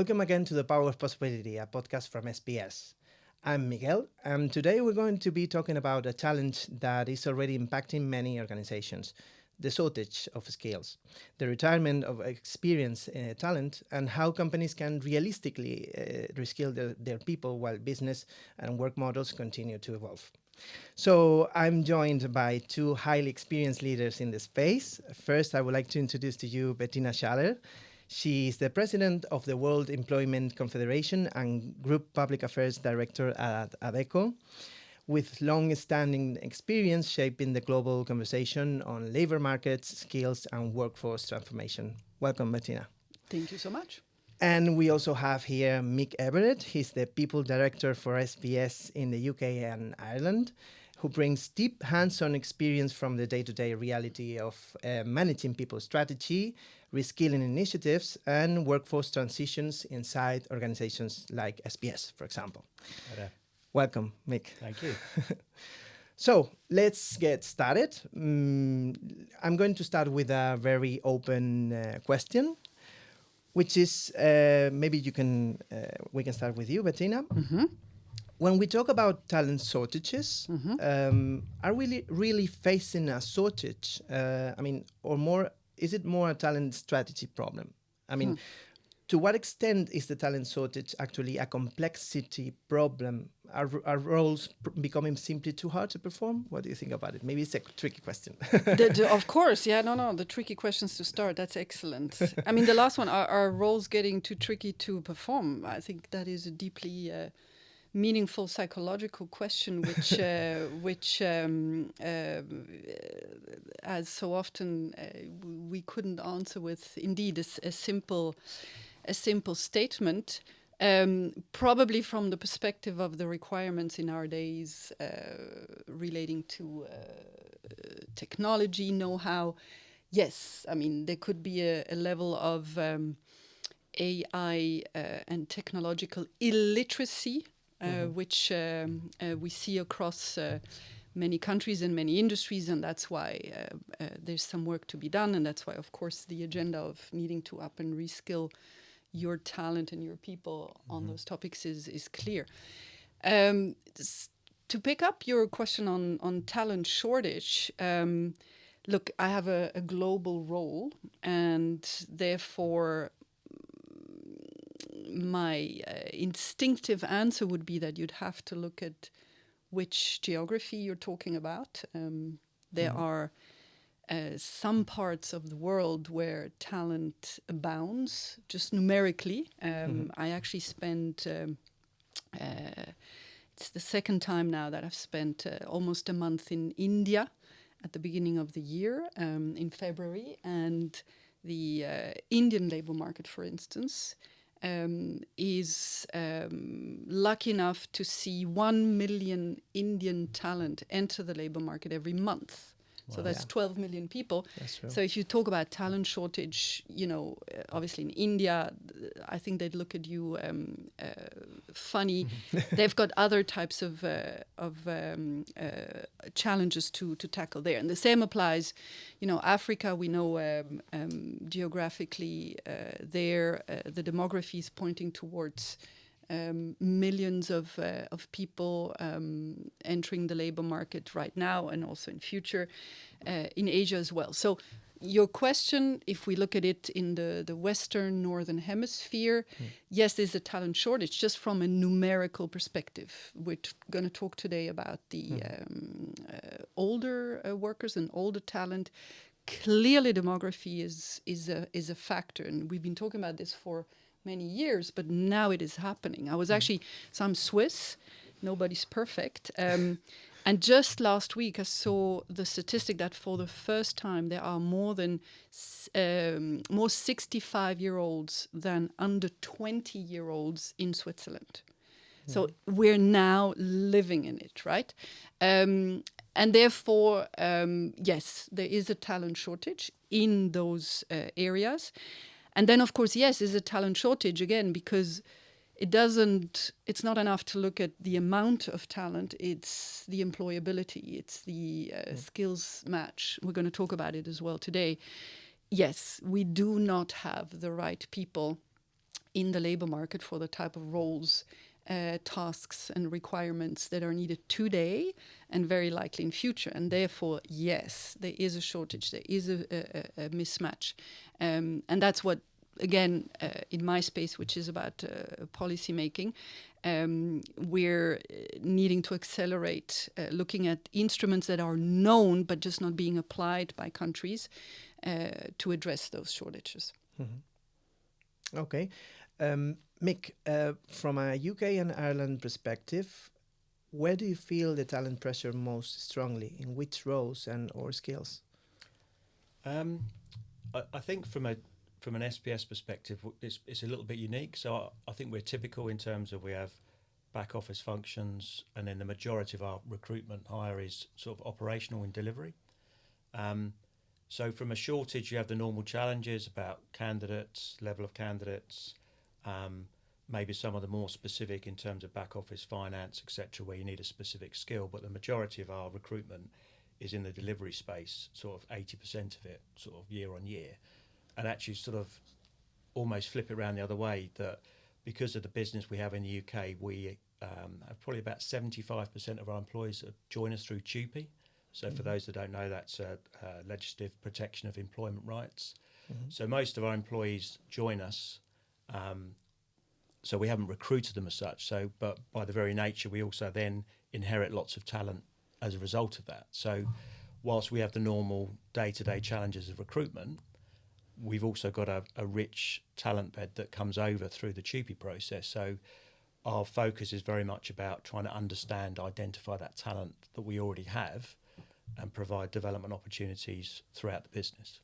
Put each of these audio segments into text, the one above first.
Welcome again to The Power of Possibility, a podcast from SPS. I'm Miguel, and today we're going to be talking about a challenge that is already impacting many organizations, the shortage of skills, the retirement of experienced talent, and how companies can realistically reskill their people while business and work models continue to evolve. So I'm joined by two highly experienced leaders in the space. First, I would like to introduce to you Bettina Schaller. She is the president of the World Employment Confederation and Group Public Affairs Director at ADECO, with long-standing experience shaping the global conversation on labor markets, skills, and workforce transformation. Welcome, Bettina. Thank you so much. And we also have here Mick Everett. He's the People Director for SPS in the UK and Ireland, who brings deep hands-on experience from the day-to-day reality of managing people strategy, reskilling initiatives, and workforce transitions inside organizations like SPS, for example. Hello. Welcome, Mick. Thank you. So let's get started. I'm going to start with a very open question, which is maybe we can start with you, Bettina. Mm-hmm. When we talk about talent shortages, are we really facing a shortage? Is it more a talent strategy problem? To what extent is the talent shortage actually a complexity problem? Are roles becoming simply too hard to perform? What do you think about it? Maybe it's a tricky question. Of course, yeah, no, the tricky questions to start, that's excellent. The last one, are roles getting too tricky to perform? I think that is a deeply meaningful psychological question, which as so often we couldn't answer with indeed a simple statement. Probably from the perspective of the requirements in our days relating to technology, know-how. Yes, there could be a level of AI and technological illiteracy, which we see across many countries and many industries, and that's why there's some work to be done, and that's why, of course, the agenda of needing to up and reskill your talent and your people on those topics is clear. To pick up your question on talent shortage, look, I have a global role, and therefore my instinctive answer would be that you'd have to look at which geography you're talking about. There are some parts of the world where talent abounds, just numerically. I actually spent, it's the second time now that I've spent almost a month in India at the beginning of the year, in February. And the Indian labor market, for instance, is lucky enough to see 1 million Indian talent enter the labor market every month. Wow. So that's 12 million people. That's true. So if you talk about talent shortage, obviously in India, I think they'd look at you funny. They've got other types of challenges to tackle there. And the same applies, Africa, we know geographically there, the demography is pointing towards millions of people entering the labor market right now and also in future, in Asia as well. So your question, if we look at it in the Western Northern Hemisphere, yes, there's a talent shortage just from a numerical perspective. We're going to talk today about the older workers and older talent. Clearly, demography is a factor, and we've been talking about this for many years, but now it is happening. So I'm Swiss, nobody's perfect. And just last week, I saw the statistic that for the first time, there are more 65-year-olds than under 20-year-olds in Switzerland. So we're now living in it, right? And therefore, yes, there is a talent shortage in those areas. And then, of course, yes, there's a talent shortage again, because it's not enough to look at the amount of talent, it's the employability, it's the skills match. We're going to talk about it as well today. Yes, we do not have the right people in the labor market for the type of roles, tasks and requirements that are needed today and very likely in future. And therefore, yes, there is a shortage, there is a mismatch. And that's what, again, in my space, which is about policy making, we're needing to accelerate looking at instruments that are known but just not being applied by countries to address those shortages. Mm-hmm. Okay. Mick, from a UK and Ireland perspective, where do you feel the talent pressure most strongly? In which roles and or skills? I think from an SPS perspective, it's a little bit unique. So I think we're typical in terms of we have back office functions, and then the majority of our recruitment hire is sort of operational in delivery. So from a shortage, you have the normal challenges about candidates, level of candidates, maybe some of the more specific in terms of back office finance, etc., where you need a specific skill. But the majority of our recruitment is in the delivery space, sort of 80% of it, sort of year on year. And actually sort of almost flip it around the other way, that because of the business we have in the UK, we have probably about 75% of our employees that join us through TUPE. So for those that don't know, that's legislative protection of employment rights. Mm-hmm. So most of our employees join us. So we haven't recruited them as such. So, but by the very nature, we also then inherit lots of talent as a result of that. So whilst we have the normal day-to-day challenges of recruitment, we've also got a rich talent bed that comes over through the TUPE process. So our focus is very much about trying to understand, identify that talent that we already have and provide development opportunities throughout the business.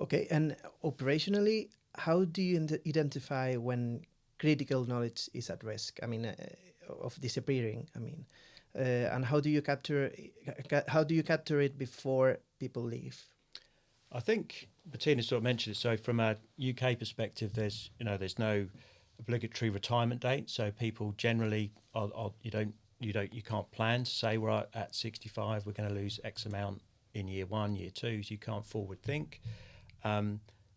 Okay, and operationally, how do you identify when critical knowledge is at risk? I mean, of disappearing. I mean, and how do you capture it before people leave? I think Bettina sort of mentioned it. So from a UK perspective, there's no obligatory retirement date. So people generally you can't plan to say we're at 65 we're going to lose X amount in year 1, year 2. So you can't forward think.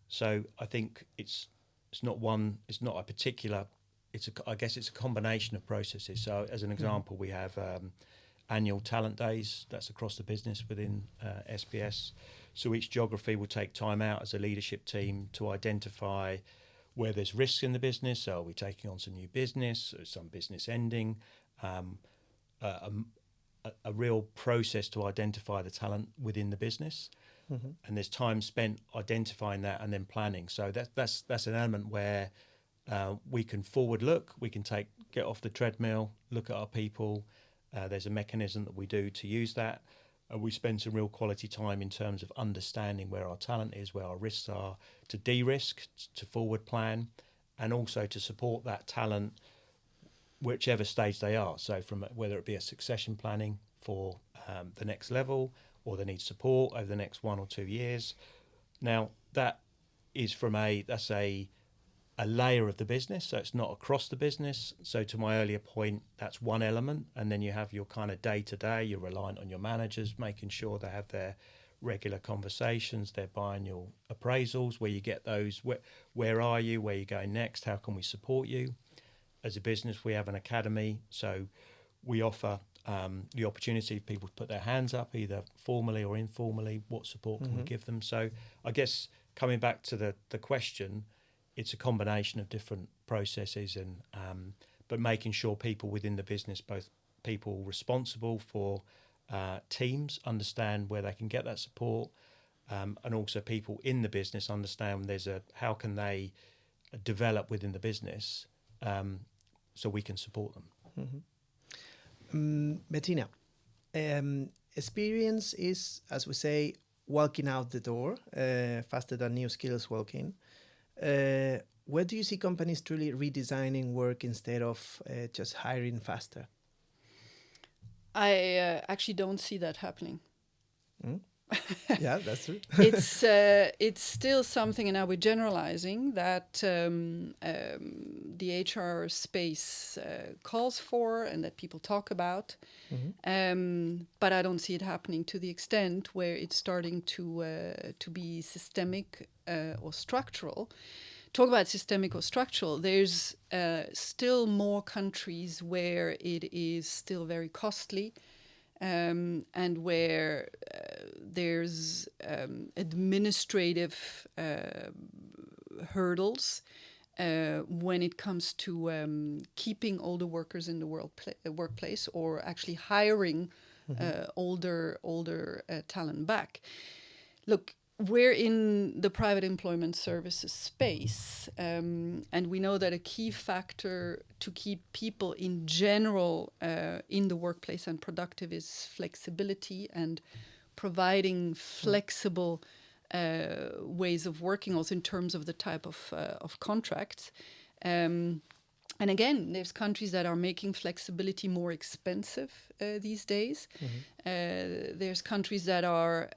So I think it's not a particular. I guess it's a combination of processes. So as an example, we have annual talent days. That's across the business within SPS. So each geography will take time out as a leadership team to identify where there's risks in the business. So are we taking on some new business, or some business ending? A real process to identify the talent within the business. Mm-hmm. And there's time spent identifying that and then planning. So that's an element where we can forward look, we can get off the treadmill, look at our people. There's a mechanism that we do to use that. We spend some real quality time in terms of understanding where our talent is, where our risks are, to de-risk, to forward plan, and also to support that talent whichever stage they are. So from whether it be a succession planning for the next level, or they need support over the next 1 or 2 years. Now that is that's a layer of the business, so it's not across the business. So to my earlier point, that's one element, and then you have your kind of day-to-day. You're reliant on your managers, making sure they have their regular conversations, their biannual appraisals, where you get those, where are you, where are you going next, how can we support you? As a business, we have an academy, so we offer the opportunity for people to put their hands up, either formally or informally. What support can we give them? So I guess coming back to the question, it's a combination of different processes, and but making sure people within the business, both people responsible for teams, understand where they can get that support, and also people in the business understand how can they develop within the business, so we can support them. Mm-hmm. Bettina, experience is, as we say, walking out the door faster than new skills walk in. Where do you see companies truly redesigning work instead of just hiring faster? I actually don't see that happening. Mm. Yeah, that's true. It's still something, and now we're generalizing, that the HR space calls for and that people talk about. Mm-hmm. But I don't see it happening to the extent where it's starting to be systemic or structural. talk about systemic or structural, there's still more countries where it is still very costly, and where there's administrative hurdles when it comes to keeping older workers in the workplace, or actually hiring older talent back. Look, we're in the private employment services space, and we know that a key factor to keep people in general in the workplace and productive is flexibility, and providing flexible ways of working, also in terms of the type of contracts. And again, there's countries that are making flexibility more expensive these days. There's countries that are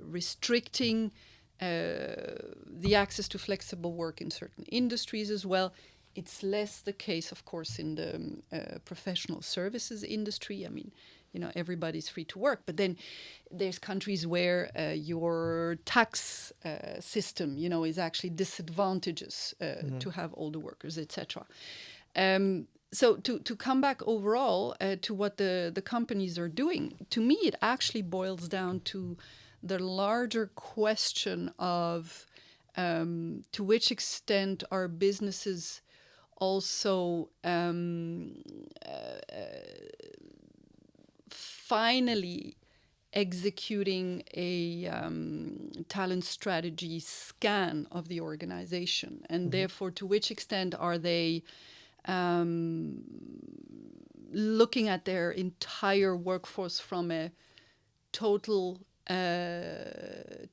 restricting the access to flexible work in certain industries as well. It's less the case, of course, in the professional services industry. I mean, everybody's free to work, but then there's countries where your tax system, is actually disadvantageous to have older workers, etc. So to come back overall to what the companies are doing, to me it actually boils down to the larger question of to which extent are businesses also finally executing a talent strategy scan of the organization, and therefore to which extent are they looking at their entire workforce from a total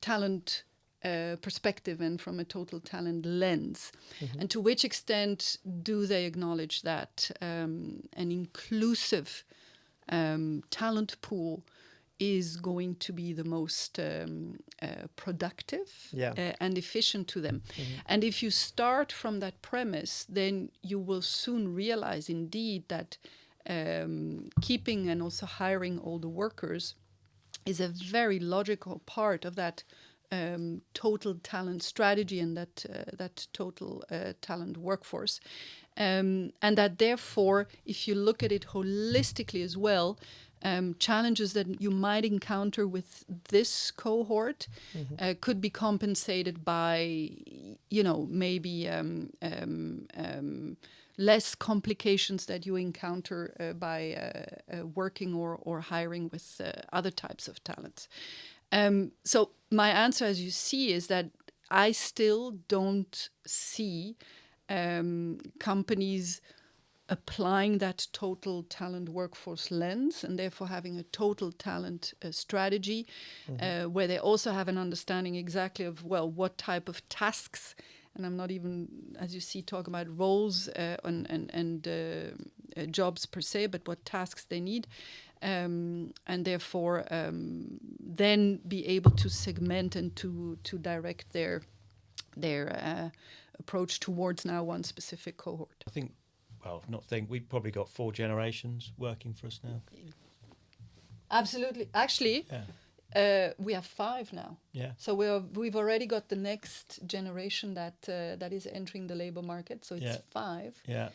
talent perspective and from a total talent lens, and to which extent do they acknowledge that an inclusive talent pool is going to be the most productive and efficient to them. And if you start from that premise, then you will soon realize indeed that keeping and also hiring older workers is a very logical part of that total talent strategy and that total talent workforce. And that therefore, if you look at it holistically as well, challenges that you might encounter with this cohort could be compensated by, maybe less complications that you encounter by working or hiring with other types of talents. So my answer, as you see, is that I still don't see companies applying that total talent workforce lens and therefore having a total talent strategy where they also have an understanding exactly of, what type of tasks, and I'm not even, as you see, talking about roles and jobs per se, but what tasks they need. And therefore then be able to segment and to direct their approach towards now one specific cohort. We've probably got 4 generations working for us now. Absolutely. Actually, we have 5 now. Yeah. So we've already got the next generation that is entering the labor market. So it's 5. Yeah.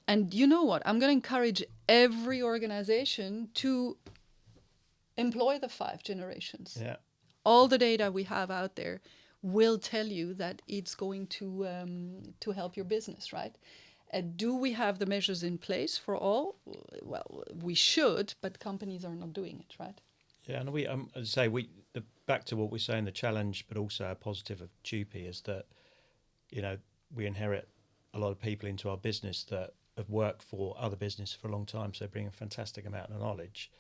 And you know what? I'm going to encourage every organization to employ the 5 generations. Yeah. All the data we have out there will tell you that it's going to help your business, right? Do we have the measures in place for all? Well, we should, but companies are not doing it, right? Yeah, and we, back to what we're saying, the challenge, but also a positive of TUPE is that, we inherit a lot of people into our business that have worked for other business for a long time, so they bring a fantastic amount of knowledge.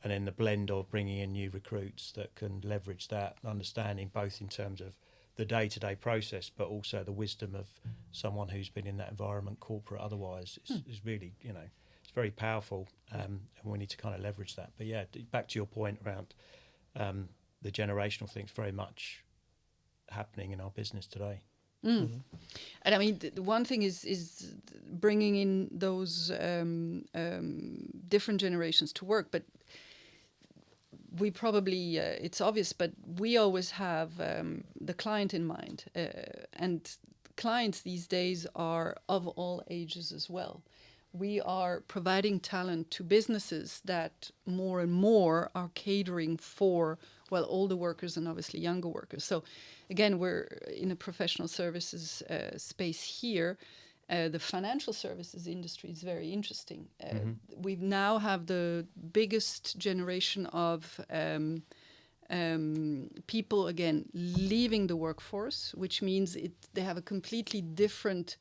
And then the blend of bringing in new recruits that can leverage that understanding, both in terms of the day-to-day process, but also the wisdom of someone who's been in that environment, corporate otherwise, is really, it's very powerful, and we need to kind of leverage that. But yeah, back to your point around the generational thing's very much happening in our business today. And I mean, the one thing is bringing in those different generations to work, but we probably, it's obvious, but we always have the client in mind. And clients these days are of all ages as well. We are providing talent to businesses that more and more are catering for, well, older workers and obviously younger workers. So again, we're in a professional services space here. The financial services industry is very interesting. We now have the biggest generation of people, again, leaving the workforce, which means they have a completely different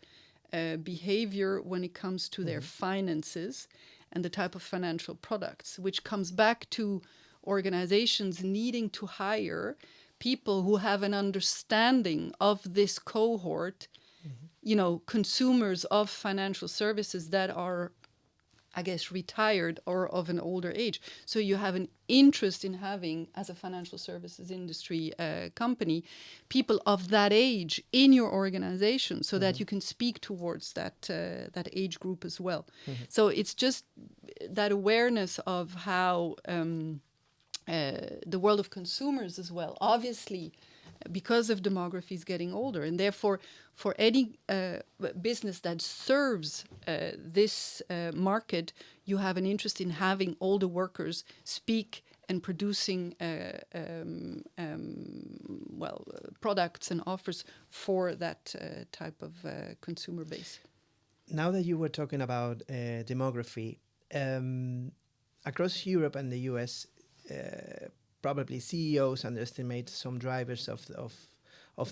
behavior when it comes to their finances and the type of financial products, which comes back to organizations needing to hire people who have an understanding of this cohort, you know, consumers of financial services that are, I guess, retired or of an older age. So you have an interest in having, as a financial services industry company, people of that age in your organization, so that you can speak towards that age group as well. So it's just that awareness of how the world of consumers as well, obviously, because of demographies getting older, and therefore for any business that serves this market, you have an interest in having older workers speak and producing products and offers for that type of consumer base. Now that you were talking about demography, across Europe and the US, probably CEOs underestimate some drivers of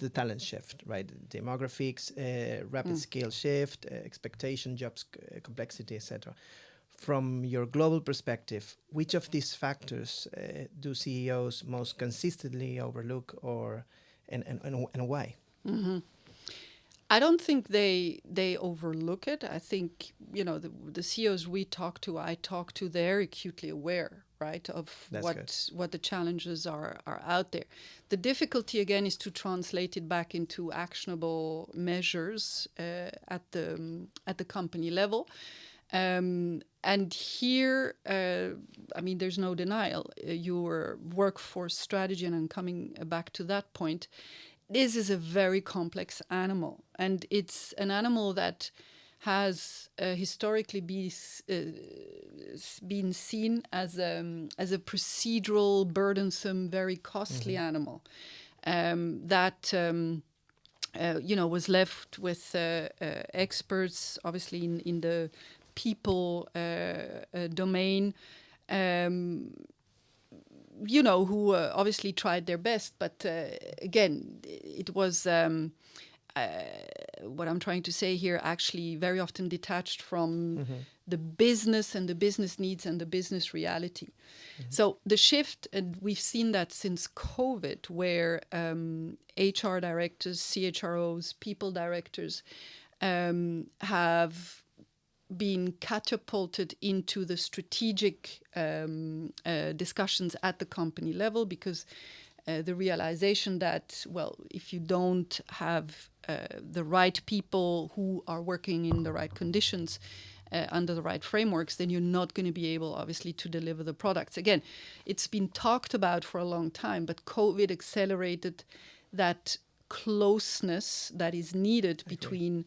the talent shift, right? Demographics, rapid scale shift, expectation, jobs complexity, etc. From your global perspective, which of these factors do CEOs most consistently overlook, and why? I don't think they overlook it. I think, you know, the CEOs I talk to, they're acutely aware, right, of what the challenges are out there. The difficulty, again, is to translate it back into actionable measures at the company level. And here, I mean, there's no denial. Your workforce strategy, and I'm coming back to that point, this is a very complex animal, and it's an animal that has historically been seen as a procedural, burdensome, very costly animal that was left with experts, obviously in the people domain. Who obviously tried their best, but again, it was what I'm trying to say here, actually very often detached from the business and the business needs and the business reality. So the shift, and we've seen that since COVID, where HR directors, CHROs, people directors have been catapulted into the strategic discussions at the company level, because the realization that, well, if you don't have the right people who are working in the right conditions under the right frameworks, then you're not going to be able, obviously, to deliver the products. Again, it's been talked about for a long time, but COVID accelerated that closeness that is needed between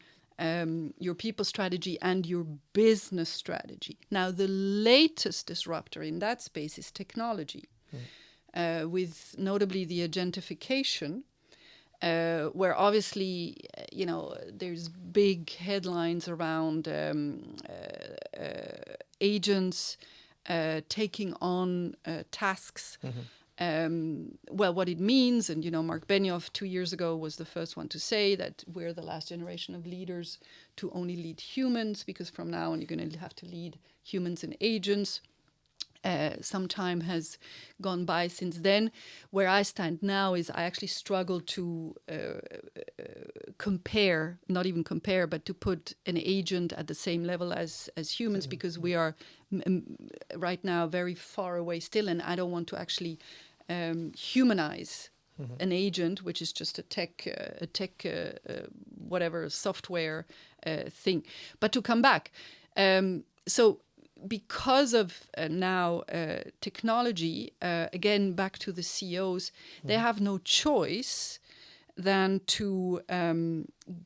your people strategy and your business strategy. Now, the latest disruptor in that space is technology, with notably the agentification, where obviously, there's big headlines around agents taking on tasks. What it means, and Mark Benioff 2 years ago was the first one to say that we're the last generation of leaders to only lead humans, because from now on you're going to have to lead humans and agents. Some time has gone by since then. Where I stand now is I actually struggle to not even compare, but to put an agent at the same level as humans, because we are right now very far away still, and I don't want to actually humanize an agent, which is just a tech whatever software thing. But to come back, so because of now technology, again, back to the CEOs, they have no choice than to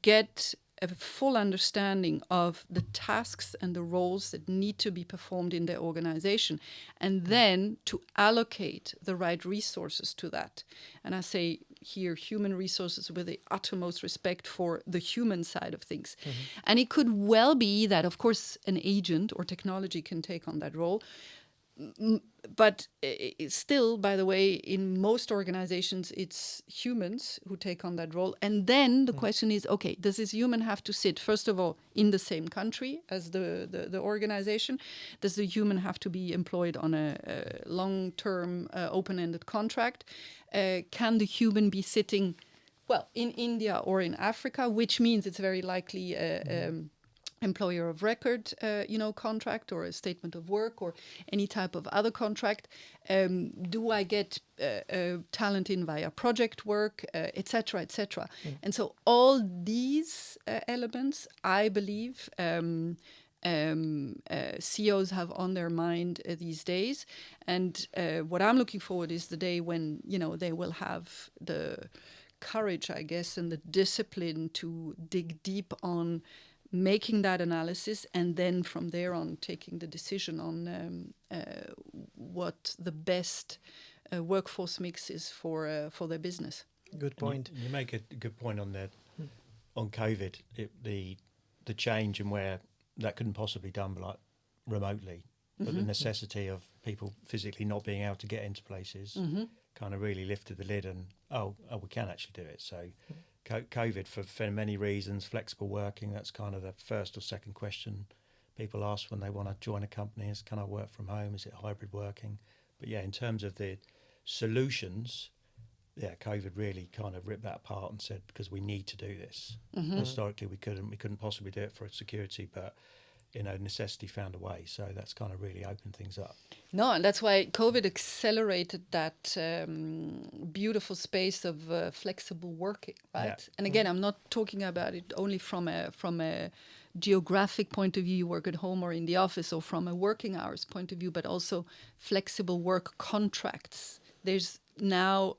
get a full understanding of the tasks and the roles that need to be performed in their organization, and then to allocate the right resources to that. And I say here human resources with the uttermost respect for the human side of things. And it could well be that, of course, an agent or technology can take on that role. But it's still, by the way, in most organizations, it's humans who take on that role. And then the question is, okay, does this human have to sit, first of all, in the same country as the organization? Does the human have to be employed on a long-term, open-ended contract? Can the human be sitting, well, in India or in Africa, which means it's very likely employer of record, contract or a statement of work or any type of other contract. Do I get talent in via project work, et cetera, et cetera? And so all these elements, I believe, CEOs have on their mind these days. And what I'm looking forward is the day when, they will have the courage, I guess, and the discipline to dig deep on making that analysis, and then from there on taking the decision on what the best workforce mix is for their business. Good point. You make a good point on that. On COVID, the change and where that couldn't possibly be done like remotely, but the necessity of people physically not being able to get into places kind of really lifted the lid, and we can actually do it. So. COVID, for many reasons, flexible working, that's kind of the first or second question people ask when they want to join a company is, can I work from home? Is it hybrid working? But yeah, in terms of the solutions, COVID really kind of ripped that apart and said, because we need to do this. Historically, we couldn't possibly do it for security, but necessity found a way. So that's kind of really opened things up. No, and that's why COVID accelerated that beautiful space of flexible working, right? Yeah. And again, I'm not talking about it only from a geographic point of view, you work at home or in the office, or from a working hours point of view, but also flexible work contracts. There's now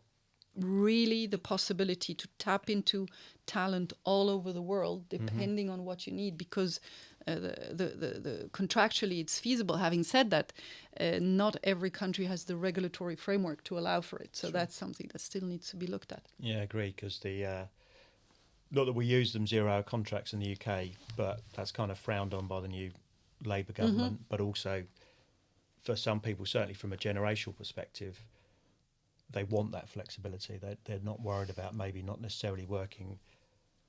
really the possibility to tap into talent all over the world, depending on what you need, because the contractually it's feasible. Having said that, not every country has the regulatory framework to allow for it. So that's something that still needs to be looked at. Yeah, I agree, because not that we use them 0-hour contracts in the UK, but that's kind of frowned on by the new Labour government. But also for some people, certainly from a generational perspective, they want that flexibility. They're not worried about maybe not necessarily working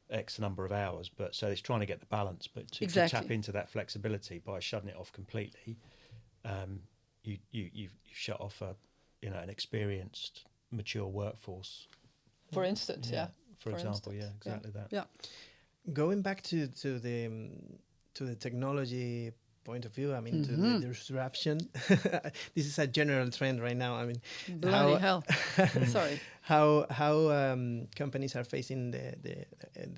X number of hours, but so it's trying to get the balance. But to tap into that flexibility by shutting it off completely, you've shut off an experienced, mature workforce. For instance, For example, exactly that. Yeah. Going back to the technology point of view, I mean, to the disruption. This is a general trend right now. I mean, bloody hell. Sorry. How companies are facing the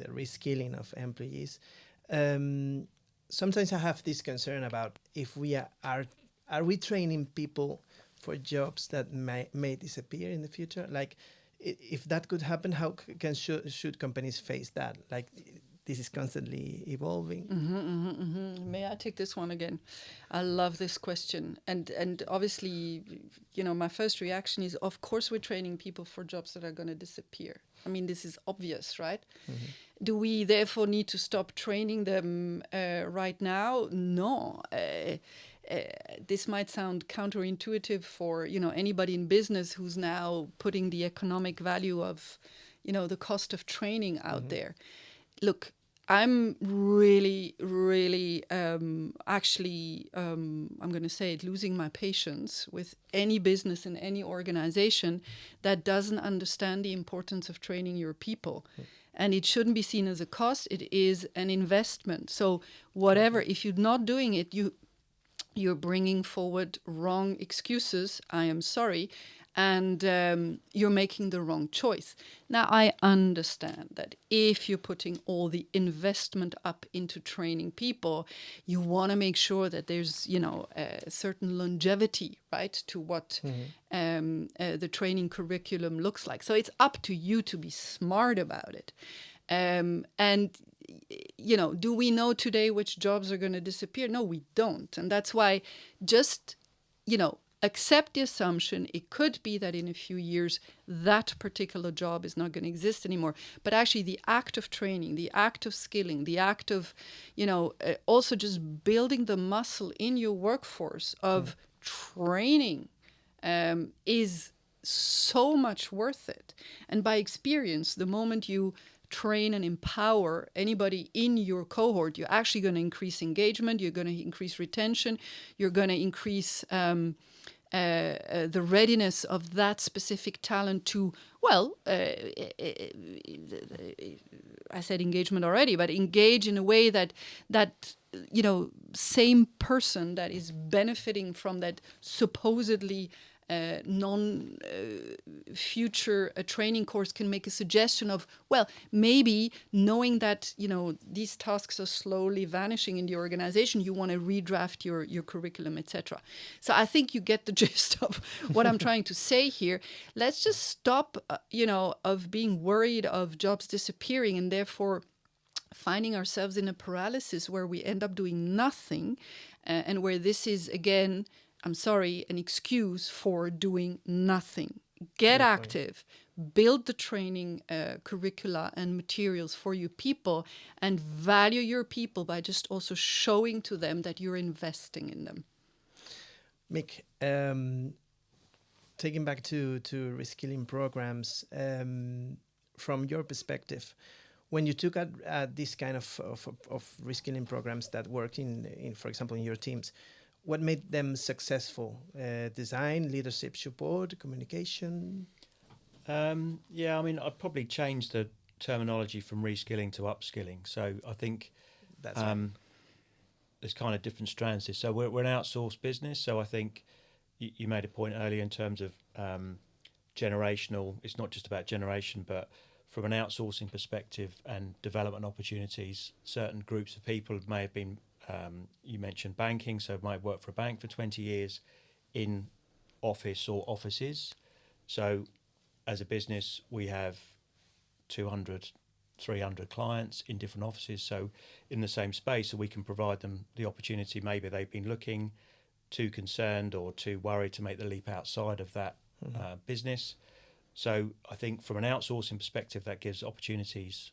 reskilling of employees. Sometimes I have this concern about if we are we training people for jobs that may disappear in the future? Like, if that could happen, how should companies face that? Like, this is constantly evolving. May I take this one again? I love this question. And obviously, my first reaction is, of course, we're training people for jobs that are going to disappear. I mean, this is obvious, right? Do we therefore need to stop training them right now? No. This might sound counterintuitive for, anybody in business who's now putting the economic value of, the cost of training out there. Look, I'm really, really, I'm going to say it, losing my patience with any business and any organization that doesn't understand the importance of training your people. And it shouldn't be seen as a cost. It is an investment. So whatever, if you're not doing it, you're bringing forward wrong excuses. I am sorry. and you're making the wrong choice. Now, I understand that if you're putting all the investment up into training people, you want to make sure that there's, a certain longevity, right, to what the training curriculum looks like. So it's up to you to be smart about it. And do we know today which jobs are going to disappear? No, we don't. And that's why just, accept the assumption it could be that in a few years that particular job is not going to exist anymore. But actually the act of training, the act of skilling, the act of, also just building the muscle in your workforce of training is so much worth it. And by experience, the moment you train and empower anybody in your cohort, you're actually going to increase engagement, you're going to increase retention, you're going to increase the readiness of that specific talent to, I said engagement already, but engage in a way that same person that is benefiting from that supposedly non-future training course can make a suggestion of, maybe knowing that, these tasks are slowly vanishing in the organization, you want to redraft your curriculum, etc. So I think you get the gist of what I'm trying to say here. Let's just stop, of being worried of jobs disappearing and therefore finding ourselves in a paralysis where we end up doing nothing and where this is, again, I'm sorry, an excuse for doing nothing. Get active, build the training curricula and materials for your people, and value your people by just also showing to them that you're investing in them. Mick, taking back to reskilling programs, from your perspective, when you took at this kind of reskilling programs that work in, for example, in your teams, what made them successful? Design, leadership support, communication? I'd probably change the terminology from reskilling to upskilling. So I think that's right. There's kind of different strands here. So we're an outsourced business. So I think you made a point earlier in terms of generational. It's not just about generation, but from an outsourcing perspective and development opportunities, certain groups of people may have been, you mentioned banking, so might work for a bank for 20 years in office or offices. So as a business, we have 200, 300 clients in different offices. So in the same space, so we can provide them the opportunity. Maybe they've been looking, too concerned or too worried to make the leap outside of that business. So I think from an outsourcing perspective, that gives opportunities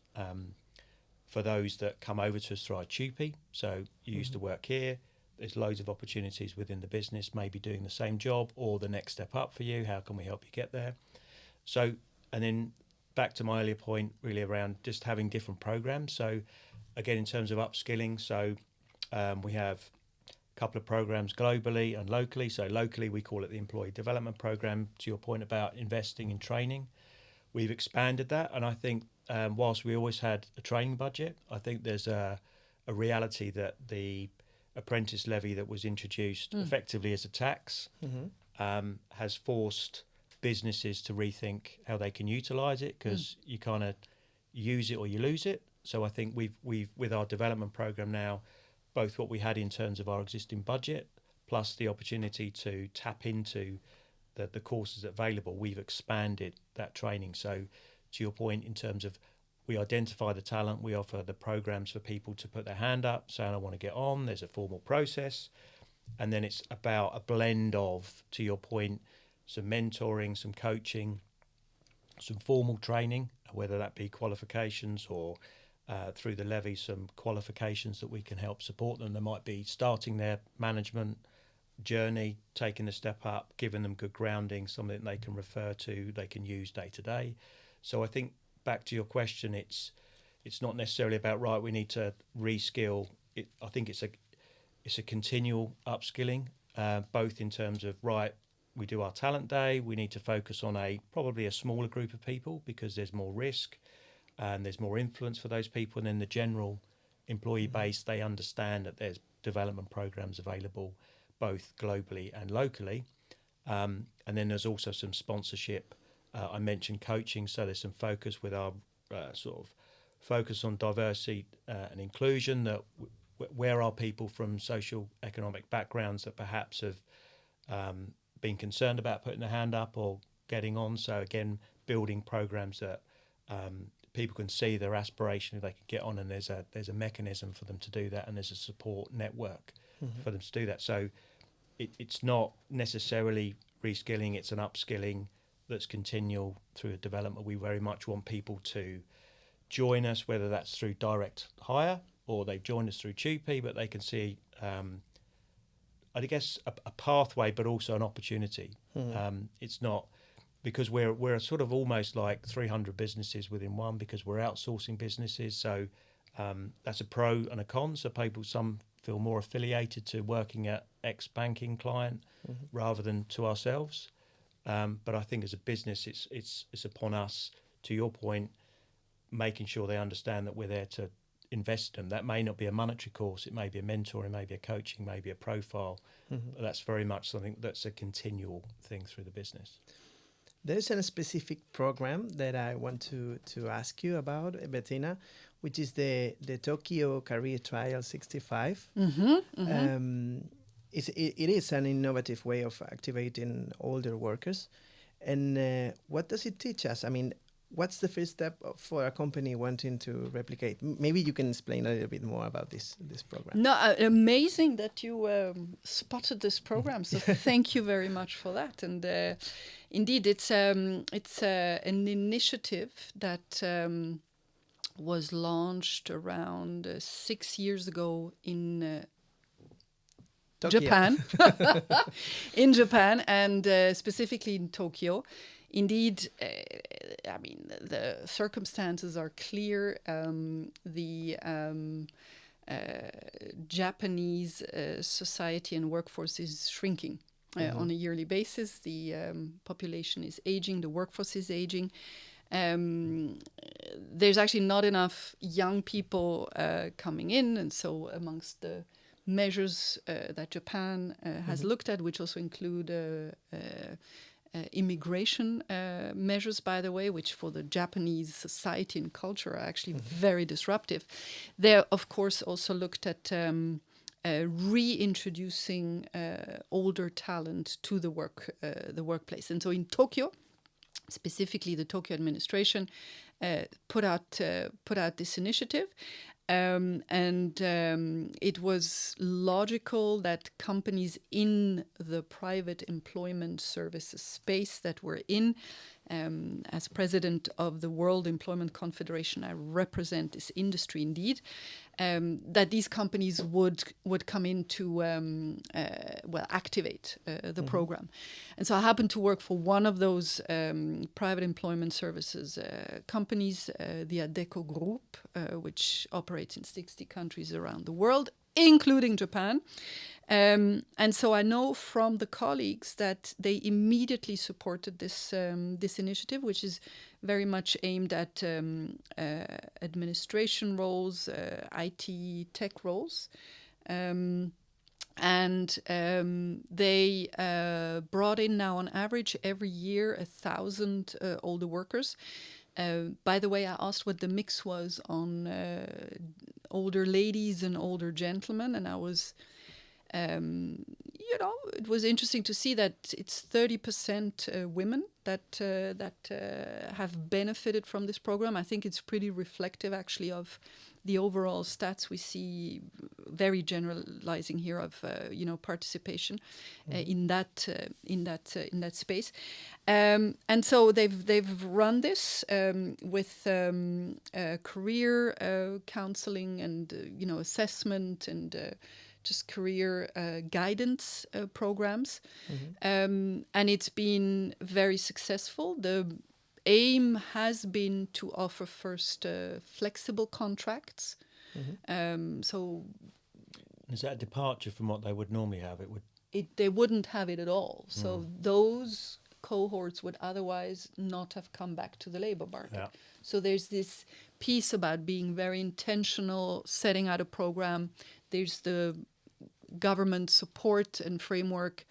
for those that come over to us through our TUPE. So you used to work here. There's loads of opportunities within the business, maybe doing the same job or the next step up for you. How can we help you get there? So, and then back to my earlier point, really around just having different programs. So again, in terms of upskilling, so we have a couple of programs globally and locally. So locally, we call it the Employee Development Program. To your point about investing in training, we've expanded that. And I think whilst we always had a training budget, I think there's a reality that the apprentice levy that was introduced effectively as a tax has forced businesses to rethink how they can utilise it, because you kind of use it or you lose it. So I think we've with our development program now, both what we had in terms of our existing budget plus the opportunity to tap into the courses available, we've expanded that training. So to your point, in terms of we identify the talent, we offer the programs for people to put their hand up, saying I want to get on. There's a formal process, and then it's about a blend of, to your point, some mentoring, some coaching, some formal training, whether that be qualifications or through the levy, some qualifications that we can help support them. They might be starting their management journey, taking the step up, giving them good grounding, something they can refer to, they can use day to day. So I think back to your question, it's not necessarily about, right, we need to reskill. I think it's a continual upskilling, both in terms of, right, we do our talent day, we need to focus on probably a smaller group of people because there's more risk and there's more influence for those people. And then the general employee base, they understand that there's development programs available both globally and locally. And then there's also some sponsorship. I mentioned coaching, so there's some focus with our sort of focus on diversity and inclusion, that where are people from social economic backgrounds that perhaps have been concerned about putting their hand up or getting on. So again, building programs that people can see their aspiration, they can get on, and there's a mechanism for them to do that, and there's a support network for them to do that. So it's not necessarily reskilling, it's an upskilling that's continual through a development. We very much want people to join us, whether that's through direct hire or they join us through TUPE, but they can see, I guess, a pathway, but also an opportunity. It's not, because we're sort of almost like 300 businesses within one, because we're outsourcing businesses. So that's a pro and a con. So some feel more affiliated to working at ex-banking client rather than to ourselves. But I think as a business, it's upon us, to your point, making sure they understand that we're there to invest in them. That may not be a monetary course, it may be a mentor, it may be a coaching, maybe a profile. But that's very much something that's a continual thing through the business. There's a specific program that I want to ask you about, Bettina, which is the Tokyo Career Trial 65. It is an innovative way of activating older workers. And what does it teach us? I mean, what's the first step for a company wanting to replicate? Maybe you can explain a little bit more about this program. No, amazing that you spotted this program. So thank you very much for that. And indeed, it's an initiative that was launched around 6 years ago in Japan, in Japan, and specifically in Tokyo. Indeed, I mean, the circumstances are clear. The Japanese society and workforce is shrinking on a yearly basis. The population is aging, the workforce is aging. There's actually not enough young people coming in, and so amongst the measures that Japan has looked at, which also include immigration measures, by the way, which for the Japanese society and culture are actually very disruptive. They, of course, also looked at reintroducing older talent to the workplace. And so in Tokyo, specifically the Tokyo administration put out this initiative. It was logical that companies in the private employment services space that we're in, as president of the World Employment Confederation, I represent this industry indeed, that these companies would come in to activate the program. And so I happened to work for one of those private employment services companies, the Adecco Group, which operates in 60 countries around the world, including Japan. And so I know from the colleagues that they immediately supported this initiative, which is very much aimed at administration roles, IT tech roles. They brought in now on average every year 1,000 older workers. By the way, I asked what the mix was on older ladies and older gentlemen, and I was... it was interesting to see that it's 30% women that have benefited from this program. I think it's pretty reflective, actually, of the overall stats we see, very generalizing here, of participation in that space. And so they've run this with career counseling and assessment and just career guidance programs. And it's been very successful. The aim has been to offer first flexible contracts. So is that a departure from what they would normally have? They wouldn't have it at all. So those cohorts would otherwise not have come back to the labor market. Yeah. So there's this piece about being very intentional, setting out a program. There's the government support and framework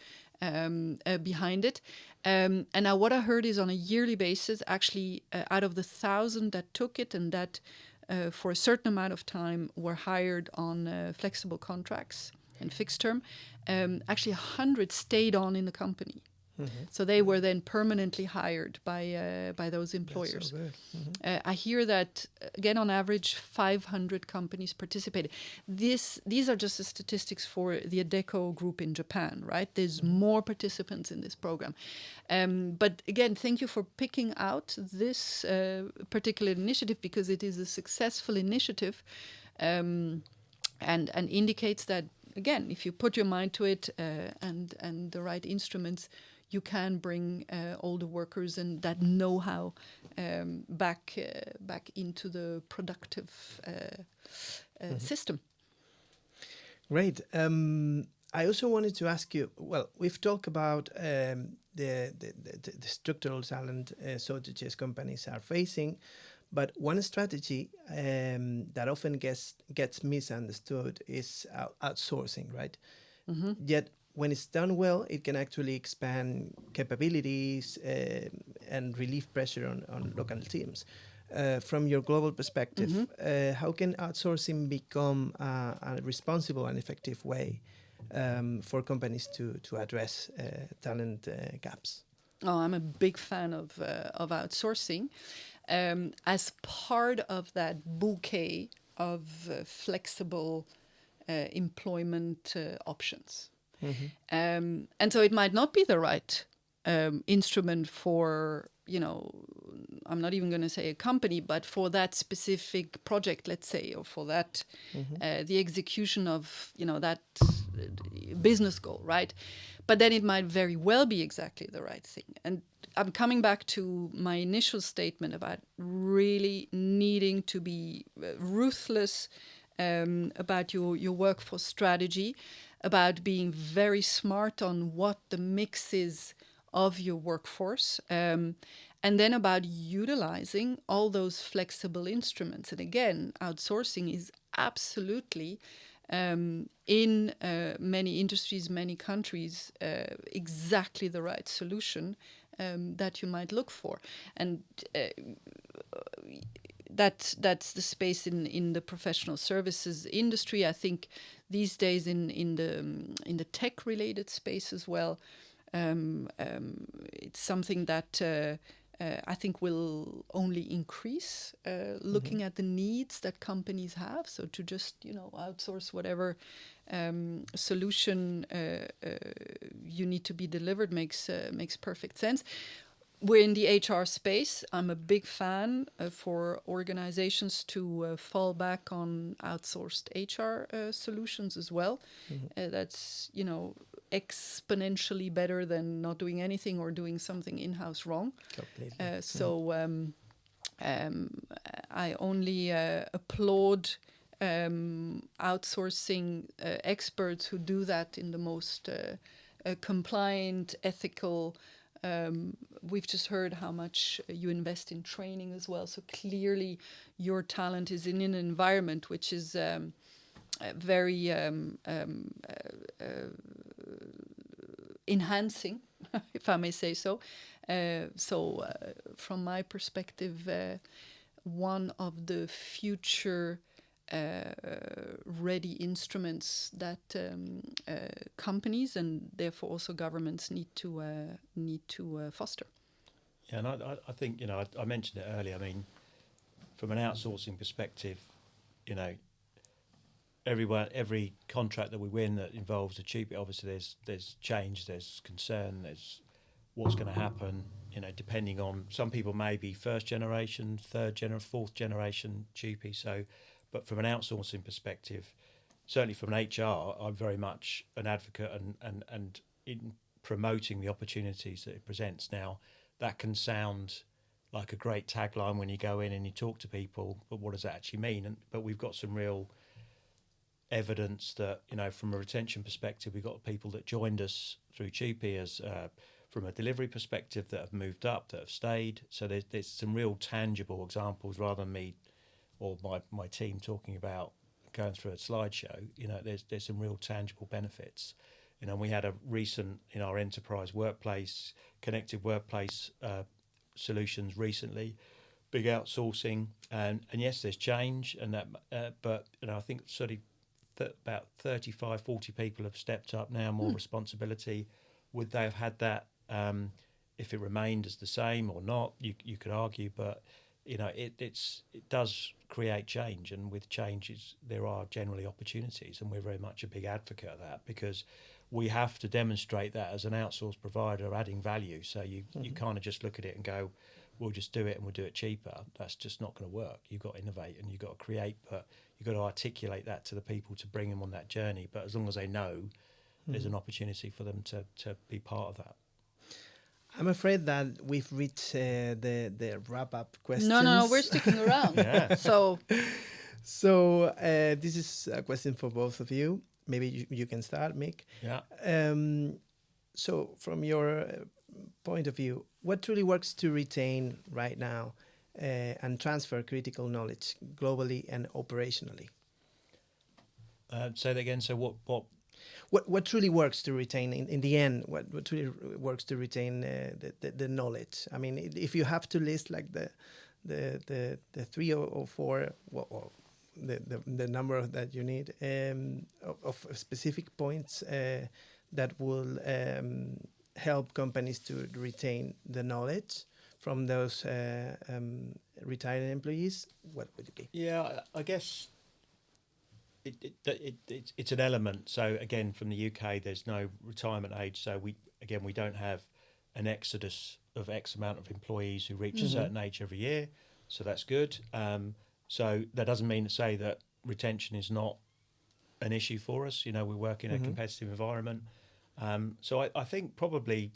behind it. And now what I heard is on a yearly basis, actually, out of the 1,000 that took it and that for a certain amount of time were hired on flexible contracts and fixed term, actually 100 stayed on in the company. So they were then permanently hired by those employers. So good. I hear that, again, on average, 500 companies participated. These are just the statistics for the Adecco group in Japan, right? There's more participants in this program. But again, thank you for picking out this particular initiative, because it is a successful initiative and indicates that, again, if you put your mind to it and the right instruments, you can bring all the workers and that know-how back into the productive system. Great. I also wanted to ask you, well, we've talked about the structural talent shortages companies are facing, but one strategy that often gets misunderstood is outsourcing, right? Yet when it's done well, it can actually expand capabilities and relieve pressure on local teams. From your global perspective, how can outsourcing become a responsible and effective way for companies to address talent gaps? Oh, I'm a big fan of outsourcing as part of that bouquet of flexible employment options. And so it might not be the right instrument for, I'm not even going to say a company, but for that specific project, let's say, or for that, the execution of, that business goal, right? But then it might very well be exactly the right thing. And I'm coming back to my initial statement about really needing to be ruthless about your workforce strategy, about being very smart on what the mix is of your workforce, and then about utilizing all those flexible instruments. And again, outsourcing is absolutely, in many industries, many countries, exactly the right solution that you might look for. And that's the space in the professional services industry. I think these days in the tech related space as well, it's something that I think will only increase, looking at the needs that companies have. So to just outsource whatever solution you need to be delivered makes perfect sense. We're in the HR space. I'm a big fan for organizations to fall back on outsourced HR solutions as well. That's, exponentially better than not doing anything or doing something in-house wrong. So I only applaud outsourcing experts who do that in the most compliant, ethical. We've just heard how much you invest in training as well. So clearly your talent is in an environment which is very enhancing, if I may say so. So from my perspective, one of the future ready instruments that companies and therefore also governments need to foster. Yeah, and I think I mentioned it earlier. I mean, from an outsourcing perspective, every contract that we win that involves a cheapie, obviously there's change, there's concern, there's what's going to happen. Depending on, some people may be first generation, fourth generation cheapie. So, but from an outsourcing perspective, certainly from an HR, I'm very much an advocate and in promoting the opportunities that it presents. Now, that can sound like a great tagline when you go in and you talk to people, but what does that actually mean? But we've got some real evidence that, from a retention perspective, we've got people that joined us through cheapie as from a delivery perspective that have moved up, that have stayed. So there's some real tangible examples rather than me or my team talking about going through a slideshow. There's some real tangible benefits. We had a recent in our enterprise workplace, connected workplace solutions recently, big outsourcing, and yes, there's change, and that, but I think sort of about 35, 40 people have stepped up now, more responsibility. Would they have had that if it remained as the same or not? You could argue, but it does create change, and with changes there are generally opportunities, and we're very much a big advocate of that, because we have to demonstrate that as an outsourced provider adding value. So you kind of just look at it and go, we'll just do it and we'll do it cheaper. That's just not going to work. You've got to innovate and you've got to create, but you've got to articulate that to the people to bring them on that journey. But as long as they know, there's an opportunity for them to be part of that. I'm afraid that we've reached the wrap-up questions. No, we're sticking around. Yeah. So this is a question for both of you. Maybe you can start, Mick. Yeah. So from your point of view, what truly works to retain right now and transfer critical knowledge globally and operationally? Say that again. So What truly works to retain in the end? What truly works to retain the knowledge? I mean, if you have to list like the 3 or 4, or the number that you need of specific points that will help companies to retain the knowledge from those retired employees, what would it be? Yeah, I guess it's an element. So again, from the UK, there's no retirement age. So we don't have an exodus of X amount of employees who reach a certain age every year. So that's good. So that doesn't mean to say that retention is not an issue for us. We work in a competitive environment. So I think probably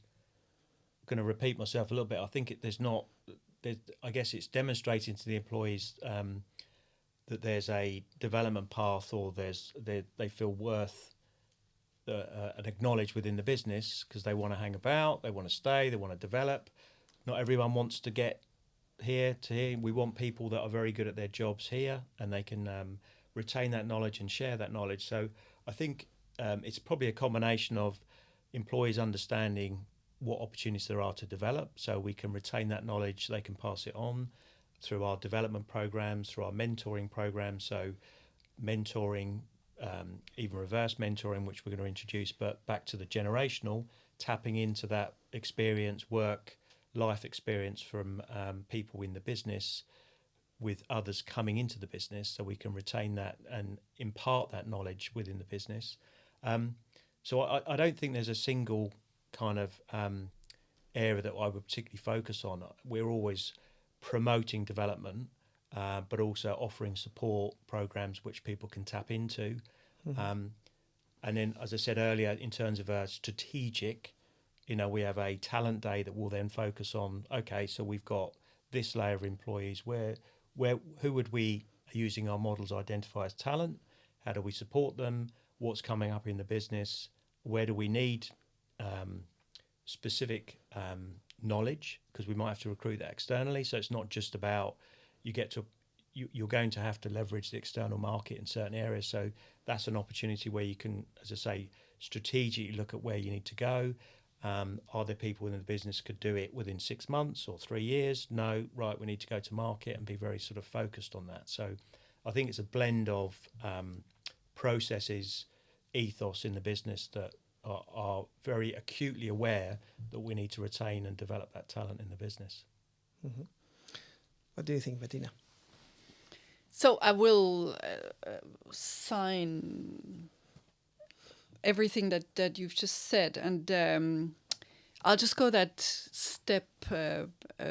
going to repeat myself a little bit. I think I guess it's demonstrating to the employees that there's a development path, or they feel worth and acknowledged within the business, because they want to hang about, they want to stay, they want to develop. Not everyone wants to get here to here. We want people that are very good at their jobs here, and they can retain that knowledge and share that knowledge. So I think it's probably a combination of employees understanding what opportunities there are to develop, so we can retain that knowledge, they can pass it on through our development programs, through our mentoring programs. So mentoring, even reverse mentoring, which we're going to introduce, but back to the generational, tapping into that experience, life experience from people in the business with others coming into the business, so we can retain that and impart that knowledge within the business. So I don't think there's a single kind of area that I would particularly focus on. We're always promoting development, but also offering support programs which people can tap into. And then, as I said earlier, in terms of a strategic, we have a talent day that will then focus on, okay, so we've got this layer of employees, who would we, using our models, identify as talent? How do we support them? What's coming up in the business? Where do we need specific knowledge? Because we might have to recruit that externally. So it's not just about you're going to have to leverage the external market in certain areas. So that's an opportunity where you can, as I say, strategically look at where you need to go. Are there people in the business could do it within 6 months or 3 years? No, right, we need to go to market and be very sort of focused on that. So I think it's a blend of processes, ethos in the business that are very acutely aware that we need to retain and develop that talent in the business. Mm-hmm. What do you think, Bettina? So I will sign everything that you've just said, and I'll just go that step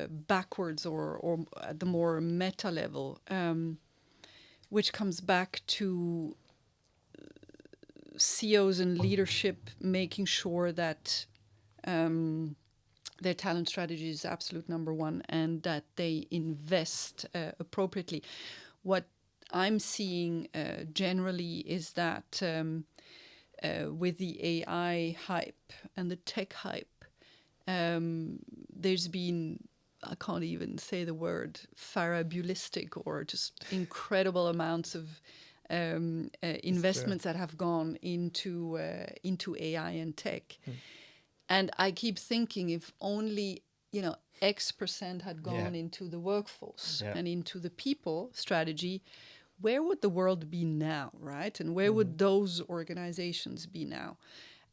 backwards, or at the more meta level, which comes back to CEOs and leadership making sure that their talent strategy is absolute number one, and that they invest appropriately. What I'm seeing generally is that with the AI hype and the tech hype, there's been, I can't even say the word, farabulistic, or just incredible amounts of investments that have gone into AI and tech. And I keep thinking, if only X% had gone into the workforce and into the people strategy, where would the world be now, right? And where would those organizations be now?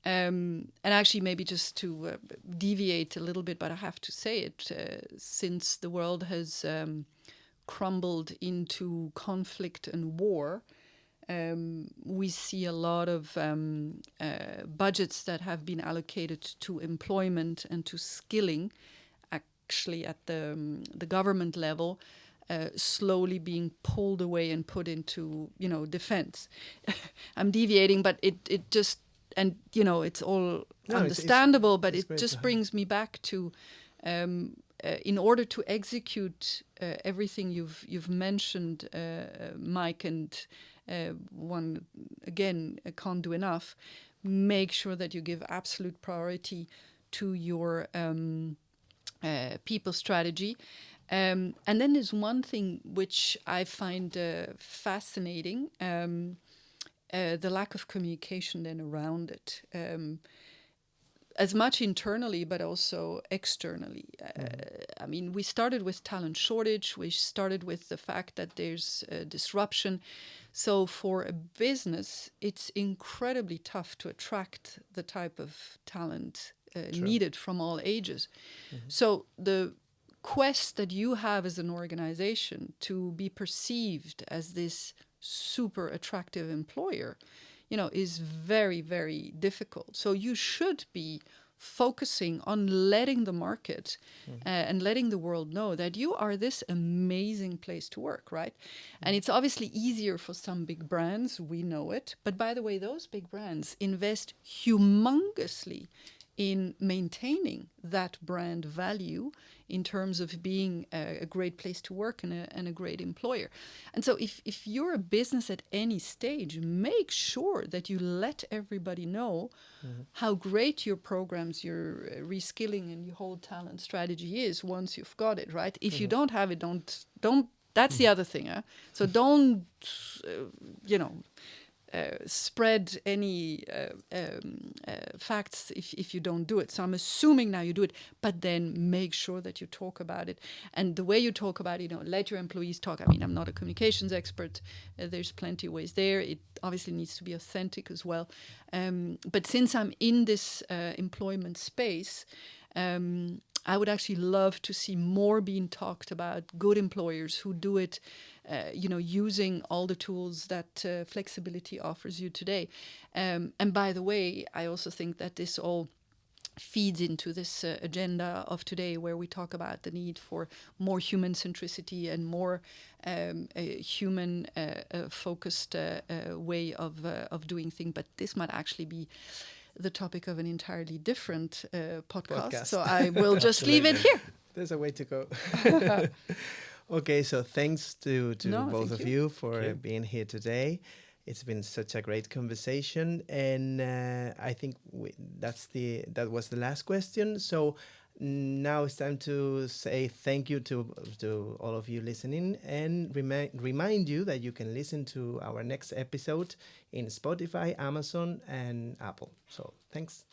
And actually, maybe just to deviate a little bit, but I have to say it, since the world has crumbled into conflict and war, we see a lot of budgets that have been allocated to employment and to skilling, actually at the government level, slowly being pulled away and put into, defense. I'm deviating, but it just, and, it's all understandable, but it just brings me back to, in order to execute everything you've mentioned, Mike, and one, again, can't do enough, make sure that you give absolute priority to your people strategy. And then there's one thing which I find fascinating, the lack of communication then around it, as much internally but also externally. I mean, we started with talent shortage, we started with the fact that there's disruption. So for a business, it's incredibly tough to attract the type of talent needed from all ages. So the quest that you have as an organization to be perceived as this super attractive employer, is very, very difficult. So you should be focusing on letting the market and letting the world know that you are this amazing place to work, right? And it's obviously easier for some big brands, we know it. But by the way, those big brands invest humongously in maintaining that brand value in terms of being a great place to work and a great employer. And so if you're a business at any stage, make sure that you let everybody know how great your programs, your reskilling and your whole talent strategy is once you've got it, right? If you don't have it, don't that's the other thing. So don't, spread any facts if you don't do it. So I'm assuming now you do it, but then make sure that you talk about it. And the way you talk about it, let your employees talk. I mean, I'm not a communications expert. There's plenty of ways there. It obviously needs to be authentic as well. But since I'm in this employment space, I would actually love to see more being talked about, good employers who do it, using all the tools that flexibility offers you today. And by the way, I also think that this all feeds into this agenda of today, where we talk about the need for more human centricity and more human focused way of doing things. But this might actually be the topic of an entirely different podcast. So I will just leave it here. There's a way to go. Okay, so thanks to both of you for being here today. It's been such a great conversation, and I think that was the last question. So now it's time to say thank you to all of you listening, and remind you that you can listen to our next episode in Spotify, Amazon, and Apple. So thanks.